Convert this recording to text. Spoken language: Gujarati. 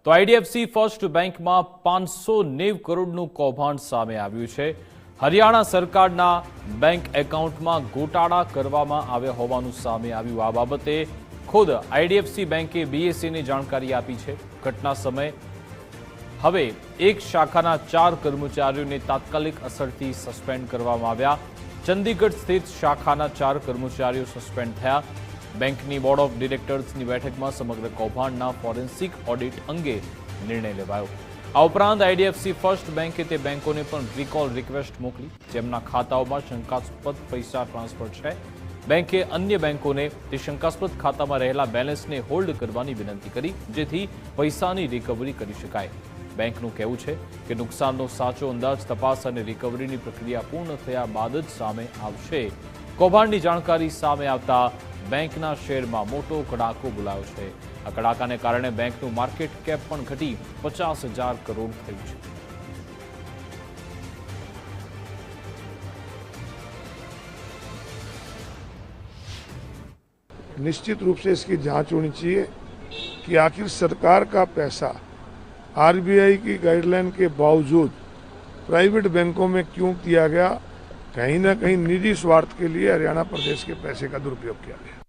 તો આઈડીએફસી ફર્સ્ટ બેંકમાં 590 કરોડનું કૌભાંડ સામે આવ્યું છે। હરિયાણા સરકારના બેંક એકાઉન્ટમાં ગોટાળા કરવામાં આવ્યા હોવાનું સામે આવ્યું। આ બાબતે ખુદ આઈડીએફસી બેંકે બીએસઈને જાણકારી આપી છે। ઘટના સમયે હવે એક શાખાના 4 કર્મચારીઓને તાત્કાલિક અસરથી સસ્પેન્ડ કરવામાં આવ્યા। ચંદીગઢ સ્થિત શાખાના 4 કર્મચારીઓ સસ્પેન્ડ થયા। બેંકની બોર્ડ ઓફ ડિરેક્ટર્સની બેઠકમાં સમગ્ર કૌભાંડના ફોરેન્સિક ઓડિટ અંગે નિર્ણય લેવાયો। આ ઉપરાંત આઈડીએફસી ફર્સ્ટ બેંકે તે બેંકોને પણ રિકોલ રિક્વેસ્ટ મોકલી જેમના ખાતાઓમાં શંકાસ્પદ પૈસા ટ્રાન્સફર છે। બેંકે અન્ય બેંકોને તે શંકાસ્પદ ખાતામાં રહેલા બેલેન્સને હોલ્ડ કરવાની વિનંતી કરી જેથી પૈસાની રિકવરી કરી શકાય। બેંકનું કહેવું છે કે નુકસાનનો સાચો અંદાજ તપાસ અને રિકવરીની પ્રક્રિયા પૂર્ણ થયા બાદ જ સામે આવશે। કૌભાંડની જાણકારી સામે આવતા બેંકના શેરમાં મોટો કડાકો બોલાયો છે। આ કડાકાને કારણે બેંકનું માર્કેટ કેપ પણ ઘટી 50,000 કરોડ થયું છે। निश्चित रूप से इसकी जांच होनी चाहिए कि आखिर सरकार का पैसा आरबीआई की गाइडलाइन के बावजूद प्राइवेट बैंकों में क्यों किया गया। कहीं ना कहीं निजी स्वार्थ के लिए हरियाणा प्रदेश के पैसे का दुरुपयोग किया गया।